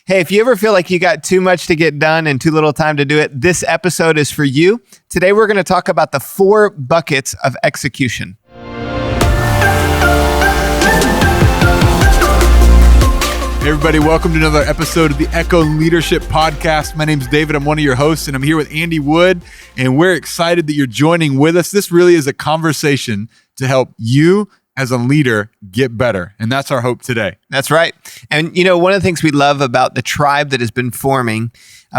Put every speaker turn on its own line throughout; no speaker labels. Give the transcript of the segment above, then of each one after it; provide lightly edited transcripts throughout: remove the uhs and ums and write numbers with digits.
Hey, if you ever feel like you got too much to get done and too little time to do it, this episode is for you. Today, we're going to talk about the 4 buckets of execution.
Hey everybody, welcome to another episode of the Echo Leadership Podcast. My name's David. I'm one of your hosts, and I'm here with Andy Wood, and we're excited that you're joining with us. This really is a conversation to help you as a leader get better, and that's our hope today.
That's right. And you know, one of the things we love about the tribe that has been forming,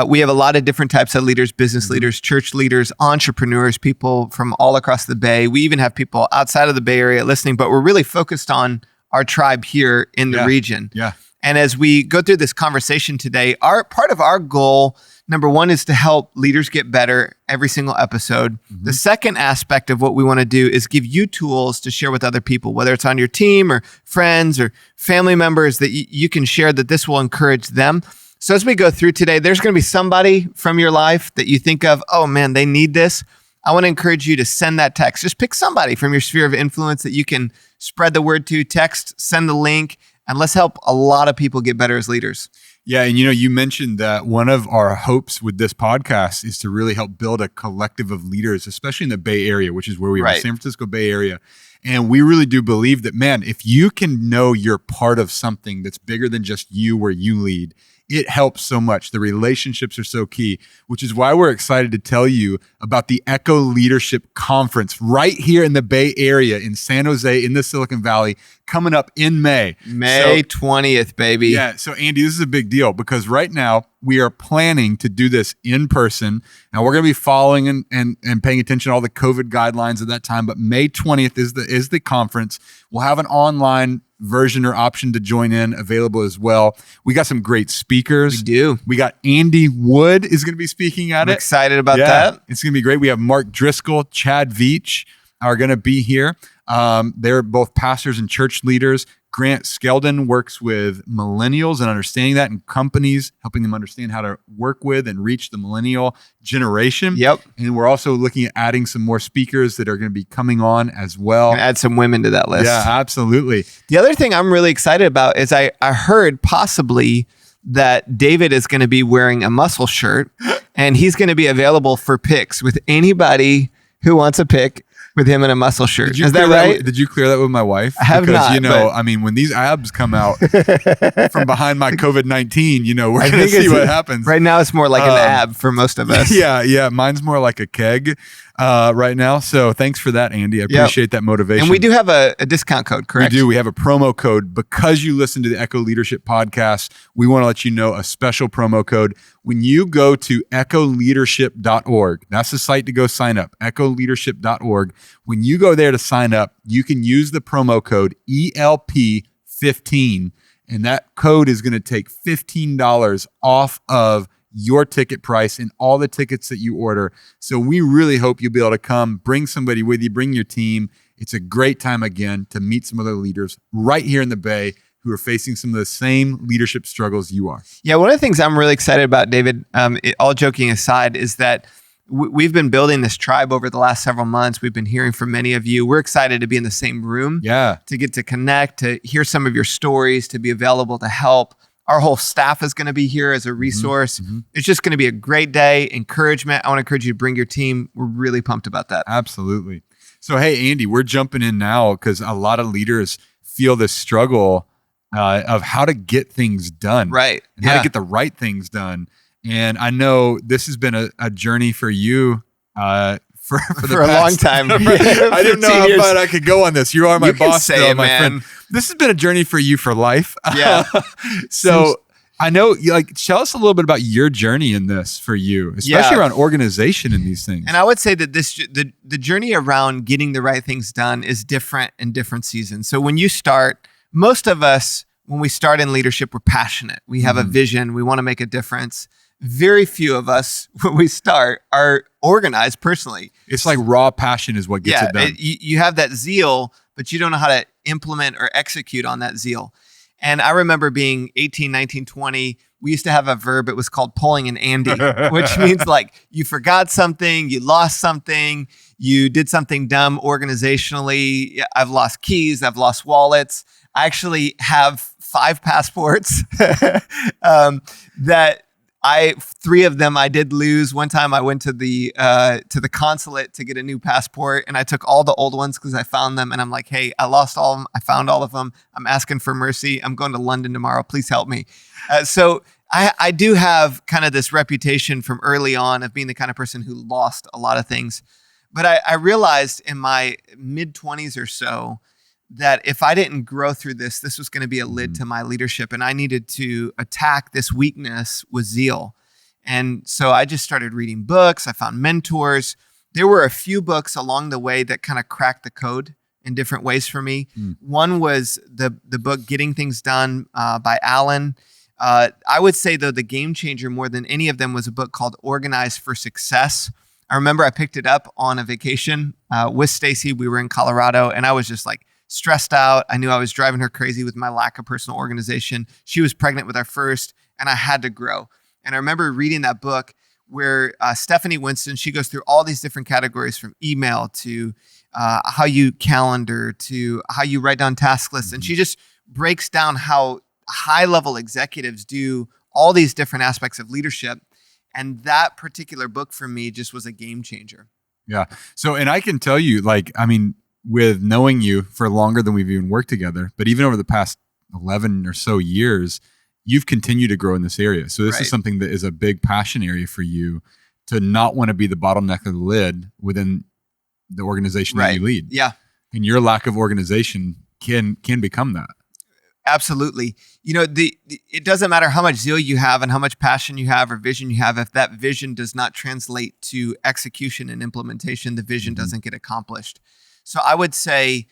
we have a lot of different types of leaders, business leaders, church leaders, entrepreneurs, people from all across the Bay. We even have people outside of the Bay Area listening, but we're really focused on our tribe here in the region.
Yeah.
And as we go through this conversation today, part of our goal, number one, is to help leaders get better every single episode. Mm-hmm. The second aspect of what we want to do is give you tools to share with other people, whether it's on your team or friends or family members, that you can share, that this will encourage them. So as we go through today, there's going to be somebody from your life that you think of, oh man, they need this. I want to encourage you to send that text. Just pick somebody from your sphere of influence that you can spread the word to, text, send the link, and let's help a lot of people get better as leaders.
Yeah, and you mentioned that one of our hopes with this podcast is to really help build a collective of leaders, especially in the Bay Area, which is where we are, the San Francisco Bay Area. And we really do believe that, man, if you can know you're part of something that's bigger than just you, where you lead, it helps so much. The relationships are so key, which is why we're excited to tell you about the Echo Leadership Conference right here in the Bay Area in San Jose in the Silicon Valley, coming up in May.
May 20th, baby.
Yeah. So Andy, this is a big deal because right now we are planning to do this in person. Now we're going to be following and paying attention to all the COVID guidelines at that time. But May 20th is the conference. We'll have an online version or option to join in available as well. We got some great speakers.
We do.
We got Andy Wood is going to be speaking at it.
Excited about that.
It's going to be great. We have Mark Driscoll, Chad Veach are going to be here. They're both pastors and church leaders. Grant Skeldon works with millennials and understanding that in companies, helping them understand how to work with and reach the millennial generation.
Yep.
And we're also looking at adding some more speakers that are going to be coming on as well.
Add some women to that list.
Yeah, absolutely.
The other thing I'm really excited about is I heard possibly that David is going to be wearing a muscle shirt and he's going to be available for pics with anybody who wants a pic with him in a muscle shirt. Is that right?
Did you clear that with my wife?
I have not.
Because, when these abs come out from behind my COVID-19, we're going to see what happens.
Right now, it's more like an ab for most of us.
Yeah. Mine's more like a keg right now. So thanks for that, Andy. I appreciate that motivation.
And we do have a discount code, correct?
We do. We have a promo code. Because you listen to the Echo Leadership Podcast, we want to let you know a special promo code. When you go to echoleadership.org, that's the site to go sign up, echoleadership.org. When you go there to sign up, you can use the promo code ELP15, and that code is going to take $15 off of your ticket price and all the tickets that you order. So we really hope you'll be able to come, bring somebody with you, bring your team. It's a great time, again, to meet some other leaders right here in the Bay who are facing some of the same leadership struggles you are.
Yeah, one of the things I'm really excited about, David, all joking aside, is that we've been building this tribe over the last several months. We've been hearing from many of you. We're excited to be in the same room, to get to connect, to hear some of your stories, to be available to help. Our whole staff is going to be here as a resource. Mm-hmm. It's just going to be a great day, encouragement. I want to encourage you to bring your team. We're really pumped about that.
Absolutely. So, hey, Andy, we're jumping in now because a lot of leaders feel this struggle of how to get things done.
Right.
And how to get the right things done. And I know this has been a journey for you for a
long time.
I didn't know how far I could go on this. You are my boss, though, my friend. This has been a journey for you for life.
Yeah.
So I know, tell us a little bit about your journey in this for you, especially around organization and these things.
And I would say that the journey around getting the right things done is different in different seasons. So when you start, most of us, when we start in leadership, we're passionate. We have a vision. We want to make a difference. Very few of us, when we start, are organized personally.
It's like raw passion is what gets it done.
You have that zeal, but you don't know how to implement or execute on that zeal. And I remember being 18, 19, 20. We used to have a verb. It was called pulling an Andy, which means like you forgot something, you lost something, you did something dumb organizationally. I've lost keys. I've lost wallets. I actually have 5 passports that 3 of them I did lose. One time I went to the consulate to get a new passport, and I took all the old ones because I found them. And I'm like, hey, I lost all of them. I found all of them. I'm asking for mercy. I'm going to London tomorrow. Please help me. So I do have kind of this reputation from early on of being the kind of person who lost a lot of things. But I realized in my mid-20s or so that if I didn't grow through this was going to be a lid to my leadership, and I needed to attack this weakness with zeal. And so I just started reading books. I found mentors. There were a few books along the way that kind of cracked the code in different ways for me. One was the book Getting Things Done by Alan. I would say, though, the game changer more than any of them was a book called Organize for Success. I remember I picked it up on a vacation with Stacy. We were in Colorado, and I was just like stressed out. I knew I was driving her crazy with my lack of personal organization. She was pregnant with our first, and I had to grow. And I remember reading that book where Stephanie Winston, she goes through all these different categories, from email to how you calendar to how you write down task lists. And she just breaks down how high-level executives do all these different aspects of leadership. And that particular book for me just was a game changer.
Yeah. So, and I can tell you, like, I mean, with knowing you for longer than we've even worked together, but even over the past 11 or so years, you've continued to grow in this area. So this is something that is a big passion area for you, to not want to be the bottleneck of the lid within the organization that you lead.
Yeah.
And your lack of organization can become that.
Absolutely. You know, it doesn't matter how much zeal you have and how much passion you have or vision you have. If that vision does not translate to execution and implementation, the vision doesn't get accomplished. So I would say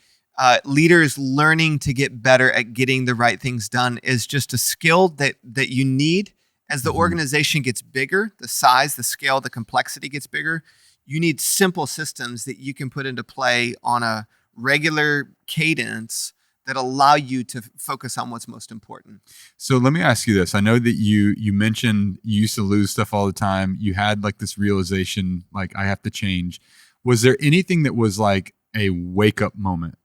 leaders learning to get better at getting the right things done is just a skill that you need. As the organization gets bigger, the size, the scale, the complexity gets bigger, you need simple systems that you can put into play on a regular cadence that allow you to focus on what's most important.
So let me ask you this. I know that you mentioned you used to lose stuff all the time. You had like this realization, like, I have to change. Was there anything that was like a wake up moment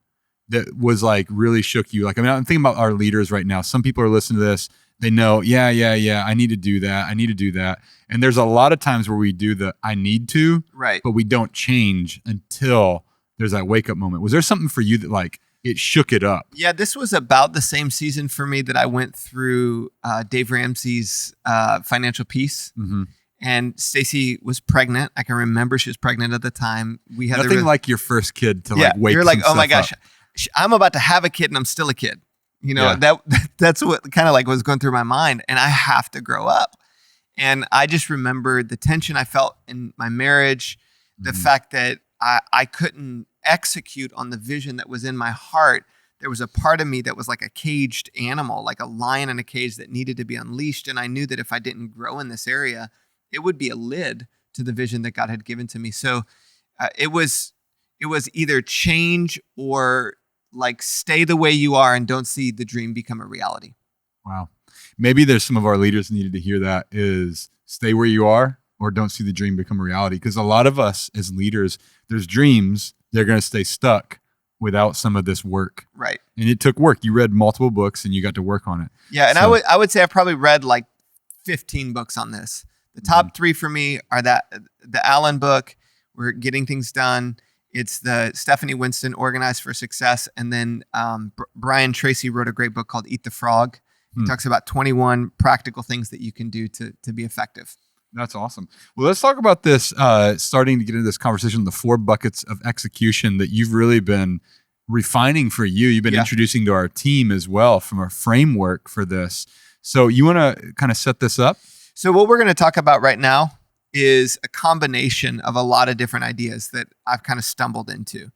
that was like really shook you? Like, I mean, I'm thinking about our leaders right now. Some people are listening to this. They know, yeah, I need to do that. I need to do that. And there's a lot of times where we do the I need to, but we don't change until there's that wake up moment. Was there something for you that like it shook it up?
Yeah, this was about the same season for me that I went through Dave Ramsey's Financial Peace. And Stacy was pregnant. I can remember she was pregnant at the time. We had
nothing like your first kid to like wake.
You're like, oh my gosh,
up.
I'm about to have a kid and I'm still a kid. You know, that's what kind of like was going through my mind, and I have to grow up. And I just remember the tension I felt in my marriage, the fact that I couldn't execute on the vision that was in my heart. There was a part of me that was like a caged animal, like a lion in a cage that needed to be unleashed. And I knew that if I didn't grow in this area, it would be a lid to the vision that God had given to me. So it was either change or like stay the way you are and don't see the dream become a reality.
Wow. Maybe there's some of our leaders needed to hear that, is stay where you are or don't see the dream become a reality. Because a lot of us as leaders, there's dreams, they're going to stay stuck without some of this work.
Right.
And it took work. You read multiple books and you got to work on it.
Yeah. And so, I would say I probably read like 15 books on this. The top 3 for me are the Allen book, We're Getting Things Done. It's the Stephanie Winston, Organize for Success. And then Brian Tracy wrote a great book called Eat the Frog. He talks about 21 practical things that you can do to be effective.
That's awesome. Well, let's talk about this, starting to get into this conversation, the 4 buckets of execution that you've really been refining for you. You've been introducing to our team as well from a framework for this. So you want to kind of set this up?
So what we're going to talk about right now is a combination of a lot of different ideas that I've kind of stumbled into.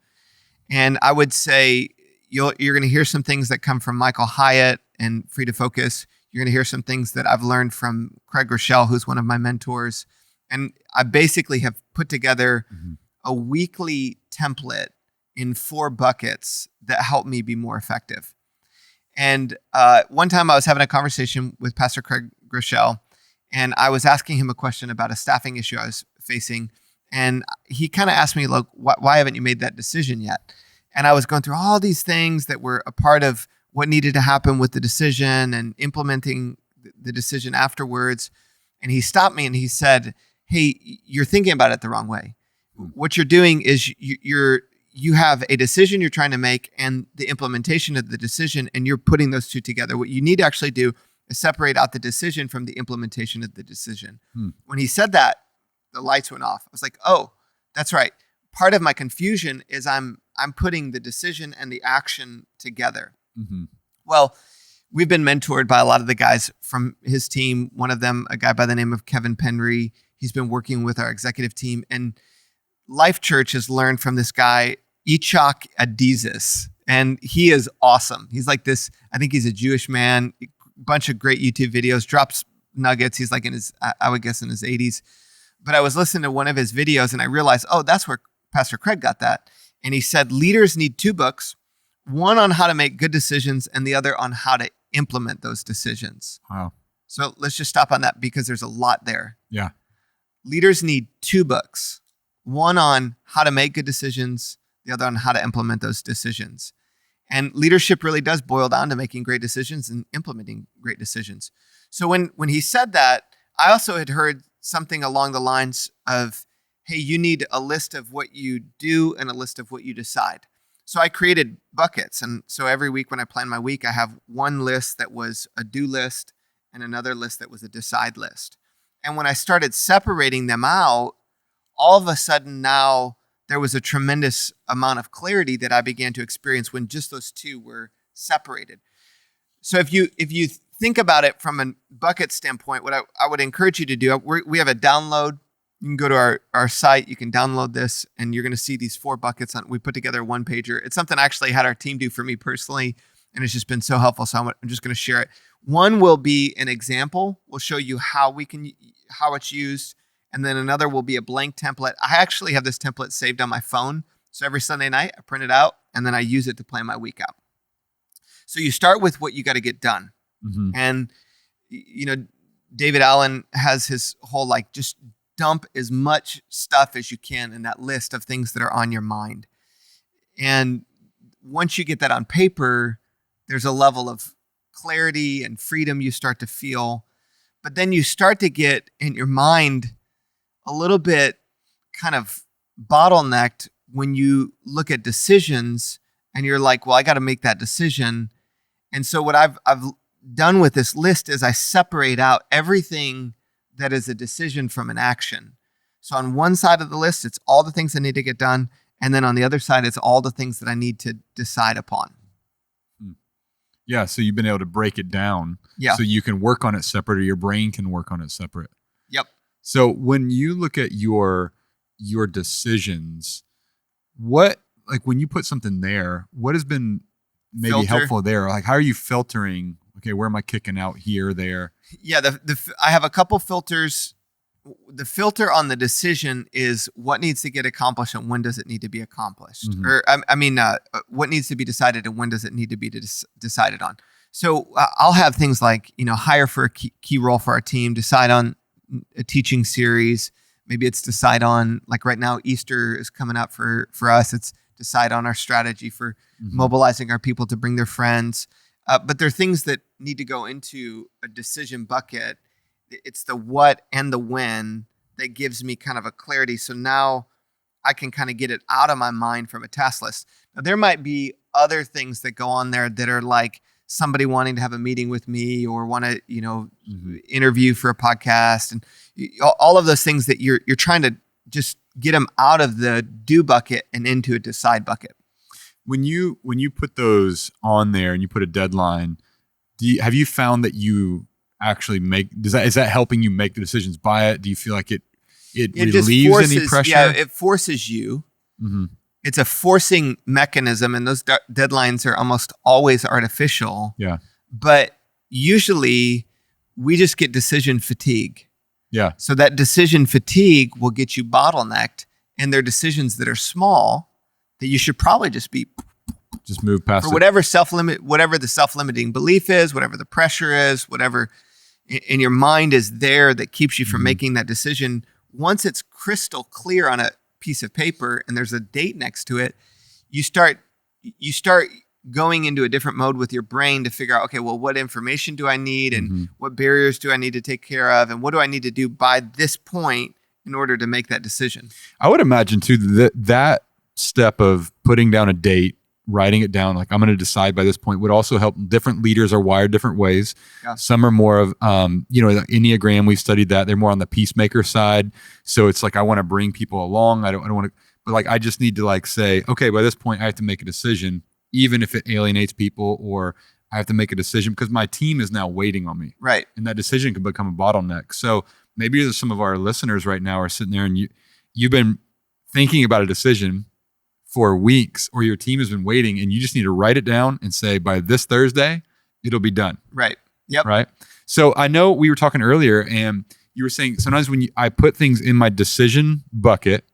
And I would say you're going to hear some things that come from Michael Hyatt and Free to Focus. You're going to hear some things that I've learned from Craig Rochelle, who's one of my mentors. And I basically have put together a weekly template in 4 buckets that help me be more effective. And one time I was having a conversation with Pastor Craig Rochelle, and I was asking him a question about a staffing issue I was facing. And he kind of asked me, look, why haven't you made that decision yet? And I was going through all these things that were a part of what needed to happen with the decision and implementing the decision afterwards. And he stopped me and he said, hey, you're thinking about it the wrong way. What you're doing is you have a decision you're trying to make and the implementation of the decision, and you're putting those two together. What you need to actually do is separate out the decision from the implementation of the decision. When he said that, the lights went off. I was like, oh, that's right. Part of my confusion is I'm putting the decision and the action together. Well, we've been mentored by a lot of the guys from his team. One of them, a guy by the name of Kevin Penry, he's been working with our executive team. And Life Church has learned from this guy, Ichak Adizes, and he is awesome. He's like this, I think he's a Jewish man, a bunch of great YouTube videos, drops nuggets. He's like in his, I would guess in his 80s. But I was listening to one of his videos and I realized, oh, that's where Pastor Craig got that. And he said, leaders need two books, one on how to make good decisions and the other on how to implement those decisions.
Wow.
So let's just stop on that because there's a lot there.
Yeah.
Leaders need two books, one on how to make good decisions, the other on how to implement those decisions. And leadership really does boil down to making great decisions and implementing great decisions. So when he said that, I also had heard something along the lines of, hey, you need a list of what you do and a list of what you decide. So I created buckets. And so every week when I plan my week, I have one list that was a do list and another list that was a decide list. And when I started separating them out, all of a sudden now there was a tremendous amount of clarity that I began to experience when just those two were separated. So if you think about it from a bucket standpoint, what I would encourage you to do, we have a download. You can go to our site, you can download this, and you're going to see these 4 buckets. We put together a one-pager. It's something I actually had our team do for me personally, and it's just been so helpful. So I'm just going to share it. One will be an example. We'll show you how it's used. And then another will be a blank template. I actually have this template saved on my phone. So every Sunday night, I print it out, and then I use it to plan my week out. So you start with what you got to get done. And, David Allen has his whole, just dump as much stuff as you can in that list of things that are on your mind. And once you get that on paper, there's a level of clarity and freedom you start to feel. But then you start to get in your mind a little bit kind of bottlenecked when you look at decisions and you're like, well, I got to make that decision. And so what I've done with this list is I separate out everything that is a decision from an action. So on one side of the list, it's all the things that need to get done. And then on the other side, it's all the things that I need to decide upon.
Yeah. So you've been able to break it down.
Yeah.
So you can work on it separate, or your brain can work on it separate.
Yep.
So when you look at your decisions, when you put something there, what has been maybe helpful there? Like, how are you filtering? Okay, where am I kicking out here, there?
Yeah, I have a couple filters. The filter on the decision is what needs to get accomplished and when does it need to be accomplished? Or what needs to be decided and when does it need to be decided on? So I'll have things like, hire for a key role for our team, decide on a teaching series. Maybe it's decide on, like right now, Easter is coming up for us. It's decide on our strategy for mobilizing our people to bring their friends. But there are things that need to go into a decision bucket. It's the what and the when that gives me kind of a clarity. So now I can kind of get it out of my mind from a task list. Now, there might be other things that go on there that are like somebody wanting to have a meeting with me or want to, interview for a podcast, and all of those things that you're trying to just get them out of the do bucket and into a decide bucket.
When you put those on there and you put a deadline, have you found that you actually is that helping you make the decisions by it? Do you feel like it relieves any pressure?
Yeah, it forces you. It's a forcing mechanism, and those deadlines are almost always artificial.
Yeah.
But usually we just get decision fatigue.
Yeah.
So that decision fatigue will get you bottlenecked, and there are decisions that are small that you should probably just
move past
for whatever the self-limiting belief is, whatever the pressure is, whatever in your mind is there that keeps you from making that decision. Once it's crystal clear on a piece of paper and there's a date next to it, you start going into a different mode with your brain to figure out, okay, well, what information do I need and what barriers do I need to take care of and what do I need to do by this point in order to make that decision?
I would imagine too that step of putting down a date, writing it down, like I'm going to decide by this point, would also help. Different leaders are wired different ways. Yeah. Some are more of, the Enneagram, we've studied that. They're more on the peacemaker side. So it's like, I want to bring people along. I don't want to, but like, I just need to like say, okay, by this point I have to make a decision, even if it alienates people, or I have to make a decision because my team is now waiting on me.
Right.
And that decision can become a bottleneck. So maybe some of our listeners right now are sitting there and you've been thinking about a decision for weeks, or your team has been waiting, and you just need to write it down and say, by this Thursday, it'll be done.
Right. Yep.
Right. So I know we were talking earlier and you were saying sometimes when I put things in my decision bucket,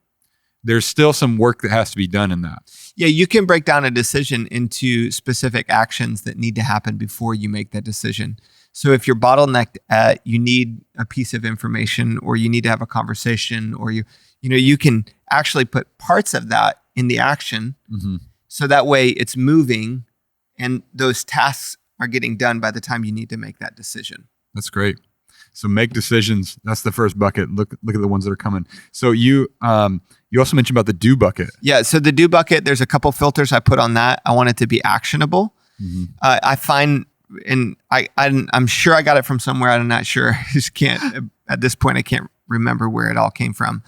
there's still some work that has to be done in that.
Yeah, you can break down a decision into specific actions that need to happen before you make that decision. So if you're bottlenecked at, you need a piece of information, or you need to have a conversation, or you can actually put parts of that in the action. So that way it's moving and those tasks are getting done by the time you need to make that decision.
That's great. So make decisions. That's the first bucket. Look at the ones that are coming. So you also mentioned about the do bucket.
Yeah. So the do bucket, there's a couple filters I put on that. I want it to be actionable. I find, and I'm sure I got it from somewhere. I'm not sure. I just can't, at this point, I can't remember where it all came from.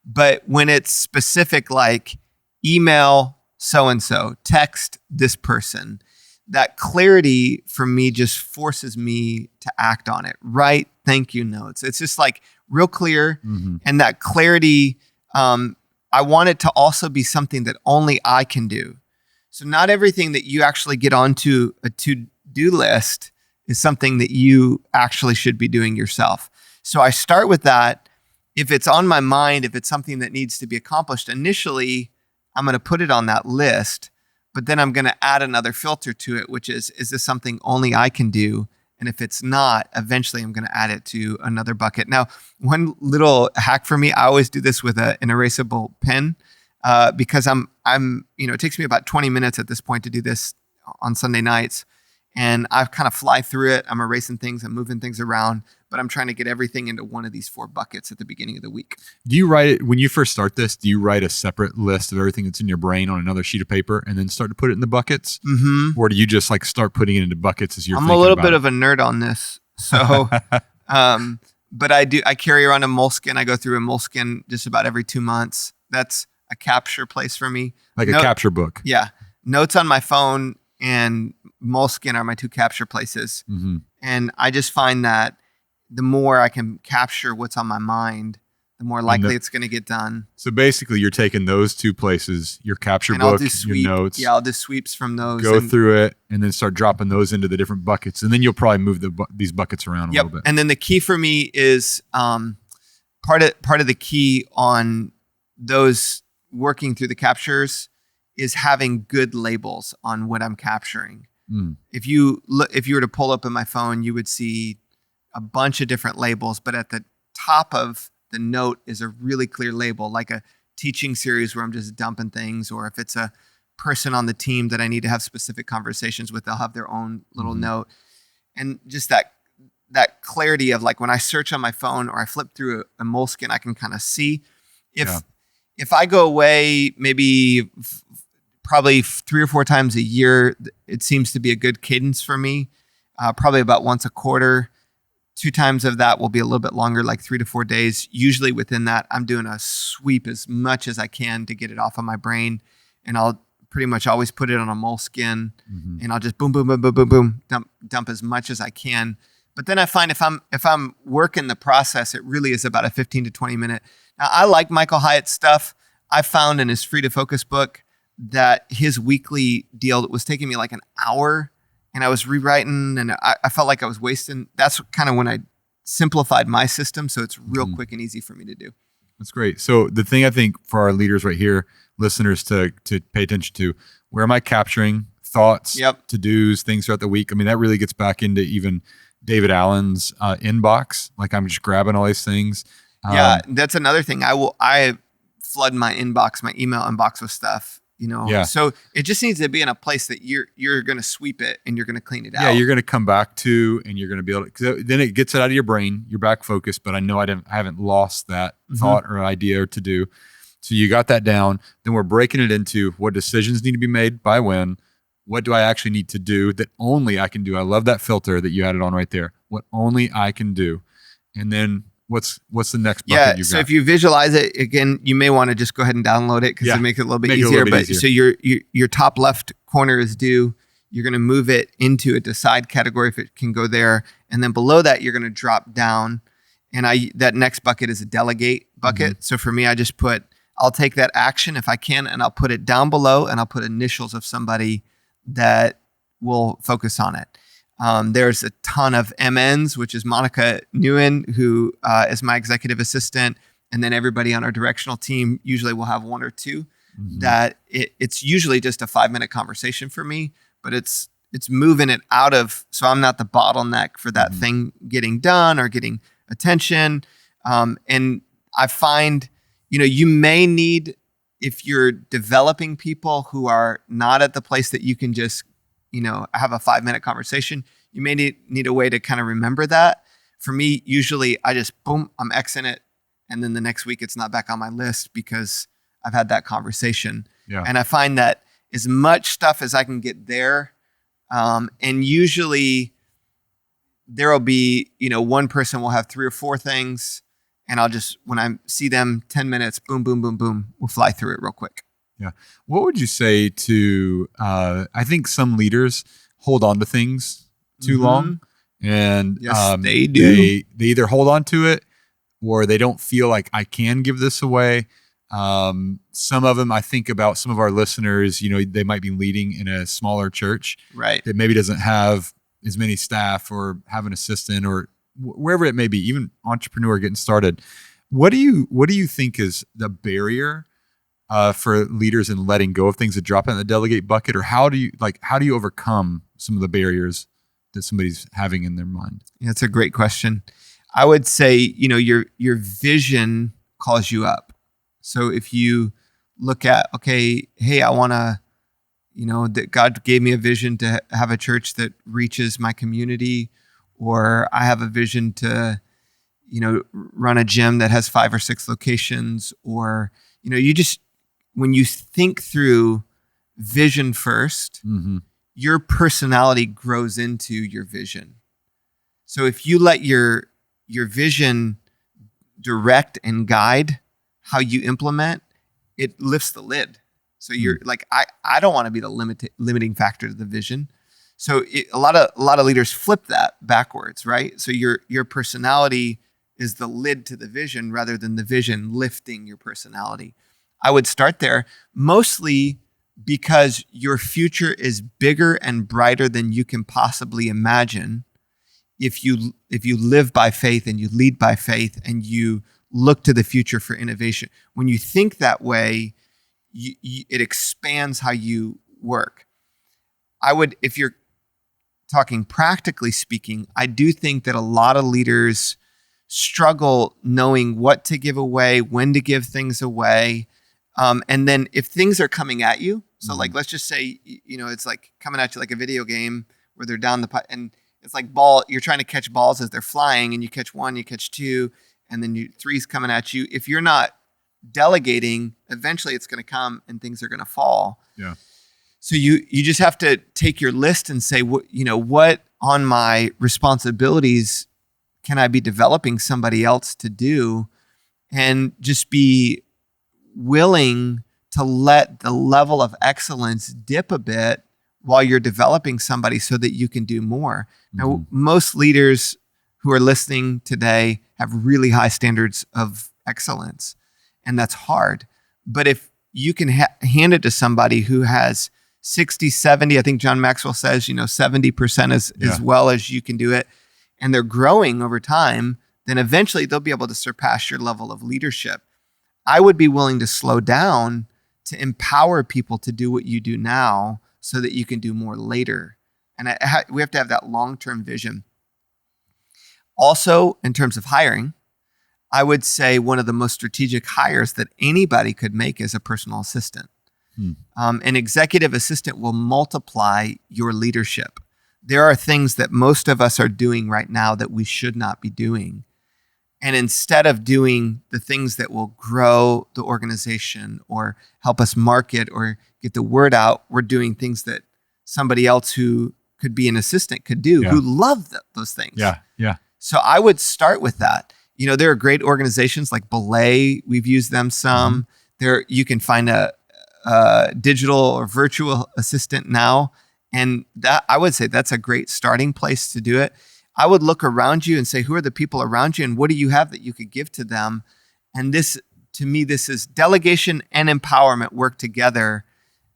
But when it's specific, like email so-and-so, text this person, that clarity for me just forces me to act on it. Write thank you notes. It's just like real clear. And that clarity, I want it to also be something that only I can do. So not everything that you actually get onto a to-do list is something that you actually should be doing yourself. So I start with that. If it's on my mind, if it's something that needs to be accomplished, initially, I'm going to put it on that list, but then I'm going to add another filter to it, which is this something only I can do? And if it's not, eventually I'm going to add it to another bucket. Now, one little hack for me, I always do this with an erasable pen because it takes me about 20 minutes at this point to do this on Sunday nights. And I kind of fly through it. I'm erasing things, I'm moving things around, but I'm trying to get everything into one of these 4 buckets at the beginning of the week.
Do you write it, when you first start this, do you write a separate list of everything that's in your brain on another sheet of paper and then start to put it in the buckets? Or do you just like start putting it into buckets as you're thinking about it?
I'm a little bit of a nerd on this. So, but I carry around a moleskin. I go through a moleskin just about every 2 months. That's a capture place for me.
Like a capture book.
Yeah. Notes on my phone and moleskin are my 2 capture places. And I just find that the more I can capture what's on my mind, the more likely it's going to get done.
So basically you're taking those 2 places, your capture book, your notes.
Yeah, I'll do sweeps from those.
Go through it and then start dropping those into the different buckets. And then you'll probably move these buckets around a little bit.
And then the key for me is part of the key on those working through the captures is having good labels on what I'm capturing. If you were to pull up in my phone, you would see a bunch of different labels, but at the top of the note is a really clear label, like a teaching series where I'm just dumping things, or if it's a person on the team that I need to have specific conversations with, they'll have their own little note. And just that clarity of like when I search on my phone or I flip through a moleskin, I can kind of see if I go away maybe probably 3 or 4 times a year, it seems to be a good cadence for me. Probably about once a quarter. 2 times of that will be a little bit longer, like 3 to 4 days. Usually within that, I'm doing a sweep as much as I can to get it off of my brain. And I'll pretty much always put it on a moleskin and I'll just boom, boom, boom, boom, boom, boom, dump as much as I can. But then I find if I'm working the process, it really is about a 15 to 20 minute. Now, I like Michael Hyatt's stuff. I found in his Free to Focus book that his weekly deal was taking me like an hour, and I was rewriting, and I felt like I was wasting. That's kind of when I simplified my system, so it's real quick and easy for me to do.
That's great. So the thing I think for our leaders right here, listeners to pay attention to, where am I capturing thoughts, to-dos, things throughout the week? I mean, that really gets back into even David Allen's inbox. Like I'm just grabbing all these things.
Yeah, that's another thing. I flood my email inbox with stuff So it just needs to be in a place that you're going to sweep it and you're going to clean it out.
Yeah, you're going to come back to, and you're going to be able to, cause then it gets it out of your brain. You're back focused, but I know I haven't lost that thought or idea or to do. So you got that down. Then we're breaking it into what decisions need to be made by when. What do I actually need to do that only I can do? I love that filter that you added on right there. What only I can do. And then what's the next bucket you've got?
So if you visualize it, again, you may want to just go ahead and download it because it makes it a little bit easier. So your top left corner is due. You're going to move it into a decide category if it can go there. And then below that, you're going to drop down. And that next bucket is a delegate bucket. So for me, I'll take that action if I can, and I'll put it down below, and I'll put initials of somebody that will focus on it. There's a ton of MNs, which is Monica Nguyen, who is my executive assistant. And then everybody on our directional team usually will have one or two that it's usually just a 5-minute conversation for me, but it's moving it out of, so I'm not the bottleneck for that thing getting done or getting attention. And I find, you may need, if you're developing people who are not at the place that you can just have a 5-minute conversation, you may need a way to kind of remember that. For me, usually I just, boom, I'm Xing it. And then the next week it's not back on my list because I've had that conversation. Yeah. And I find that as much stuff as I can get there. And usually there'll be, one person will have 3 or 4 things. And I'll just, when I see them 10 minutes, boom, boom, boom, boom, we'll fly through it real quick.
Yeah. What would you say to, I think some leaders hold on to things too long, and
yes, they do.
They either hold on to it or they don't feel like I can give this away. Some of them, I think about some of our listeners, they might be leading in a smaller church,
right,
that maybe doesn't have as many staff or have an assistant or wherever it may be, even entrepreneur getting started. What do you think is the barrier for leaders in letting go of things that drop in the delegate bucket, or how do you overcome some of the barriers that somebody's having in their mind?
Yeah, that's a great question. I would say, your vision calls you up. So if you look at, okay, hey, I want to, that God gave me a vision to have a church that reaches my community, or I have a vision to, run a gym that has 5 or 6 locations, or, when you think through vision first, your personality grows into your vision. So if you let your vision direct and guide how you implement, it lifts the lid. So you're like, I don't want to be the limiting factor to the vision. So a lot of leaders flip that backwards, right? So your personality is the lid to the vision rather than the vision lifting your personality. I would start there, mostly because your future is bigger and brighter than you can possibly imagine if you live by faith and you lead by faith and you look to the future for innovation. When you think that way, it expands how you work. If you're talking practically speaking, I do think that a lot of leaders struggle knowing what to give away, when to give things away. And then if things are coming at you, so like, let's just say, it's like coming at you like a video game where they're down the pipe, and it's like you're trying to catch balls as they're flying, and you catch 1, you catch 2, and then 3's coming at you. If you're not delegating, eventually it's going to come and things are going to fall.
Yeah.
So you just have to take your list and say, what on my responsibilities can I be developing somebody else to do, and just be willing to let the level of excellence dip a bit while you're developing somebody so that you can do more. Now, most leaders who are listening today have really high standards of excellence, and that's hard. But if you can hand it to somebody who has 60, 70, I think John Maxwell says, 70% as well as you can do it, and they're growing over time, then eventually they'll be able to surpass your level of leadership. I would be willing to slow down to empower people to do what you do now so that you can do more later. And we have to have that long-term vision. Also, in terms of hiring, I would say one of the most strategic hires that anybody could make is a personal assistant. An executive assistant will multiply your leadership. There are things that most of us are doing right now that we should not be doing. And instead of doing the things that will grow the organization or help us market or get the word out, we're doing things that somebody else who could be an assistant could do, who love those things.
Yeah.
So I would start with that. There are great organizations like Belay. We've used them some. There, you can find a digital or virtual assistant now. And that, I would say, that's a great starting place to do it. I would look around you and say, who are the people around you and what do you have that you could give to them? And this, to me, this is delegation and empowerment work together.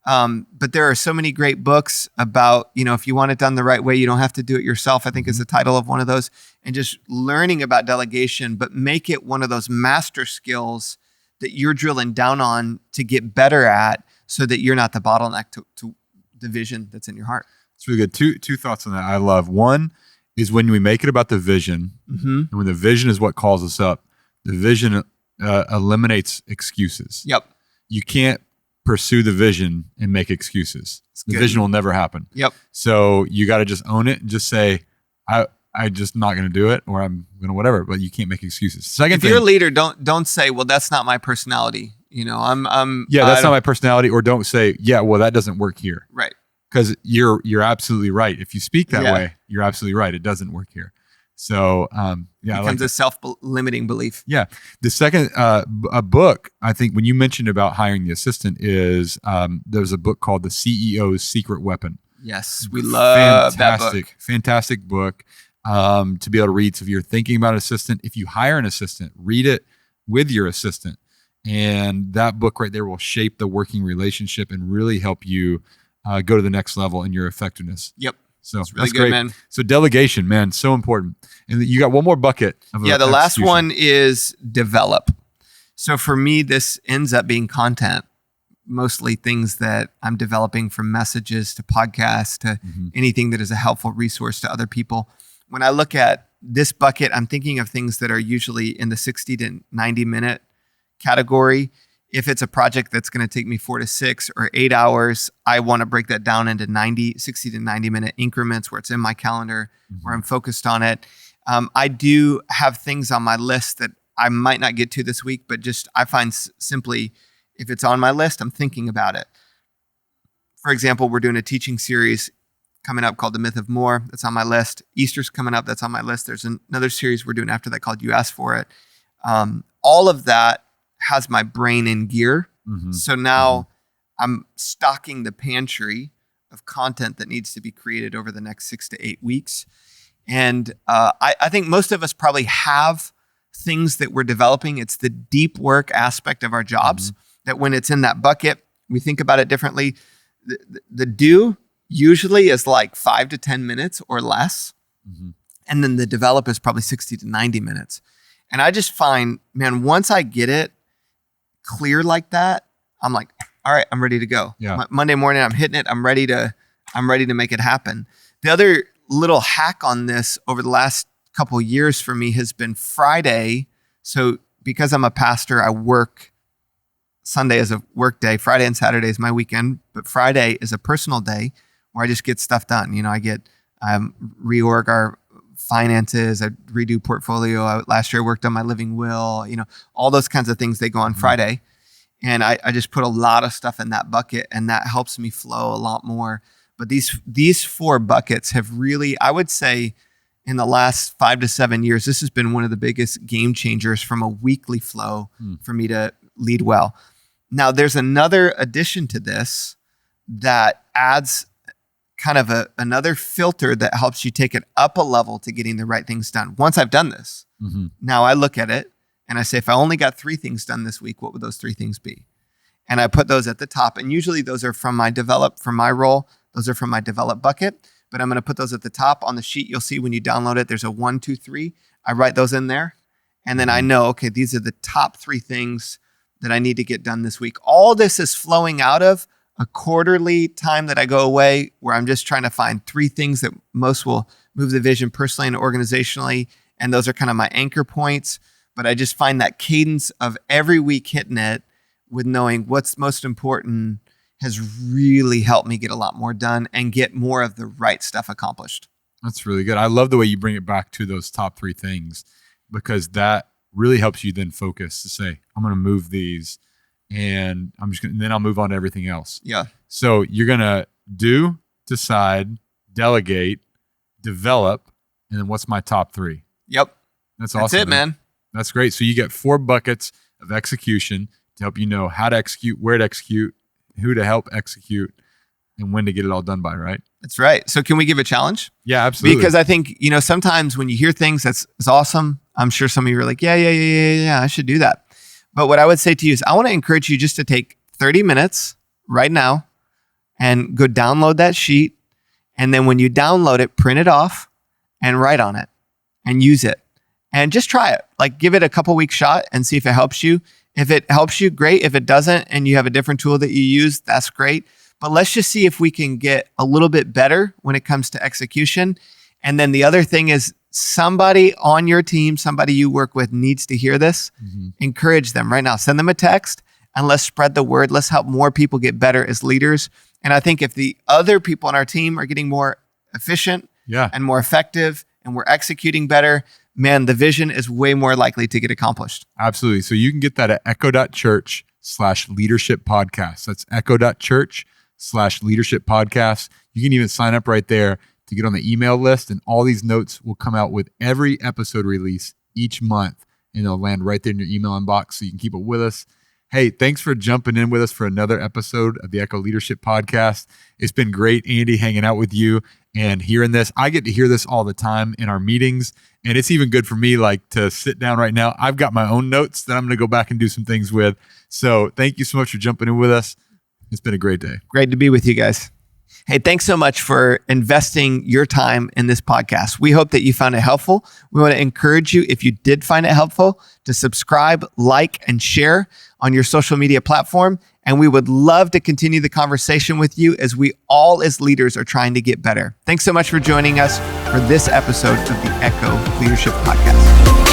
But there are so many great books about, if you want it done the right way, you don't have to do it yourself, I think is the title of one of those. And just learning about delegation, but make it one of those master skills that you're drilling down on to get better at so that you're not the bottleneck to the vision that's in your heart.
It's really good. Two thoughts on that I love. One is when we make it about the vision, and when the vision is what calls us up, the vision eliminates excuses.
Yep. You
can't pursue the vision and make excuses. The vision will never happen.
Yep.
So you got to just own it and just say, I just not going to do it, or I'm going to whatever, but you can't make excuses. Second thing,
if you're a leader, don't say, well, that's not my personality. That's
not my personality. Or don't say, well, that doesn't work here.
Right.
Because you're absolutely right. If you speak that way, you're absolutely right. It doesn't work here. So, it
becomes a self-limiting belief.
Yeah. The second, a book, I think when you mentioned about hiring the assistant is, there's a book called The CEO's Secret Weapon.
Yes. We love that book.
Fantastic book. To be able to read. So if you're thinking about an assistant, if you hire an assistant, read it with your assistant. And that book right there will shape the working relationship and really help you go to the next level in your effectiveness.
Yep.
So
it's really
that's
good,
great,
man.
So delegation, man, so important. And you got one more bucket.
The last one is develop. So for me, this ends up being content, mostly things that I'm developing, from messages to podcasts to anything that is a helpful resource to other people. When I look at this bucket, I'm thinking of things that are usually in the 60 to 90 minute category. If it's a project that's going to take me 4 to 6 or 8 hours, I want to break that down into 60 to 90 minute increments where it's in my calendar, where I'm focused on it. I do have things on my list that I might not get to this week, but just I find simply, if it's on my list, I'm thinking about it. For example, we're doing a teaching series coming up called The Myth of More. That's on my list. Easter's coming up. That's on my list. There's another series we're doing after that called You Asked For It. All of that has my brain in gear. So now I'm stocking the pantry of content that needs to be created over the next 6 to 8 weeks. And I think most of us probably have things that we're developing. It's the deep work aspect of our jobs that when it's in that bucket, we think about it differently. The do usually is like 5 to 10 minutes or less. And then the develop is probably 60 to 90 minutes. And I just find, man, once I get it clear like that, I'm like, all right, I'm ready to go.
Yeah.
Monday morning, I'm hitting it. I'm ready to make it happen. The other little hack on this over the last couple of years for me has been Friday. So because I'm a pastor, I work Sunday as a work day. Friday and Saturday is my weekend, but Friday is a personal day where I just get stuff done. I reorg our finances, I redo portfolio. Last year I worked on my living will, all those kinds of things, they go on Friday. And I just put a lot of stuff in that bucket, and that helps me flow a lot more. But these 4 buckets have really, I would say, in the last 5 to 7 years, this has been one of the biggest game changers from a weekly flow for me to lead well. Now, there's another addition to this that adds kind of another filter that helps you take it up a level to getting the right things done. Once I've done this, now I look at it and I say, if I only got 3 things done this week, what would those 3 things be? And I put those at the top. And usually those are from my role. Those are from my develop bucket. But I'm going to put those at the top on the sheet. You'll see when you download it, there's a 1, 2, 3. I write those in there. And then I know, okay, these are the top 3 things that I need to get done this week. All this is flowing out of a quarterly time that I go away where I'm just trying to find 3 things that most will move the vision personally and organizationally. And those are kind of my anchor points. But I just find that cadence of every week hitting it with knowing what's most important has really helped me get a lot more done and get more of the right stuff accomplished.
That's really good. I love the way you bring it back to those top 3 things, because that really helps you then focus to say, I'm going to move these and then I'll move on to everything else.
Yeah.
So you're going to do, decide, delegate, develop, and then what's my top 3?
Yep.
That's awesome.
That's it, man.
That's great. So you get 4 buckets of execution to help you know how to execute, where to execute, who to help execute, and when to get it all done by, right?
That's right. So can we give a challenge?
Yeah, absolutely.
Because I think, sometimes when you hear things that's awesome, I'm sure some of you are like, yeah, I should do that. But what I would say to you is I want to encourage you just to take 30 minutes right now and go download that sheet. And then when you download it, print it off and write on it and use it. And just try it. Like, give it a couple weeks shot and see if it helps you. If it helps you, great. If it doesn't and you have a different tool that you use, that's great. But let's just see if we can get a little bit better when it comes to execution. And then the other thing is, somebody on your team, somebody you work with needs to hear this. Encourage them right now. Send them a text and let's spread the word. Let's help more people get better as leaders. And I think if the other people on our team are getting more efficient and more effective and we're executing better, man, the vision is way more likely to get accomplished.
Absolutely. So you can get that at echo.church/leadership podcast. That's echo.church/leadership podcast. You can even sign up right there to get on the email list, and all these notes will come out with every episode release each month, and they'll land right there in your email inbox so you can keep it with us. Hey, thanks for jumping in with us for another episode of the Echo Leadership Podcast. It's been great, Andy, hanging out with you and hearing this. I get to hear this all the time in our meetings, and it's even good for me, like, to sit down right now. I've got my own notes that I'm going to go back and do some things with. So thank you so much for jumping in with us. It's been a great day.
Great to be with you guys. Hey, thanks so much for investing your time in this podcast. We hope that you found it helpful. We want to encourage you, if you did find it helpful, to subscribe, like, and share on your social media platform. And we would love to continue the conversation with you as we all as leaders are trying to get better. Thanks so much for joining us for this episode of the Echo Leadership Podcast.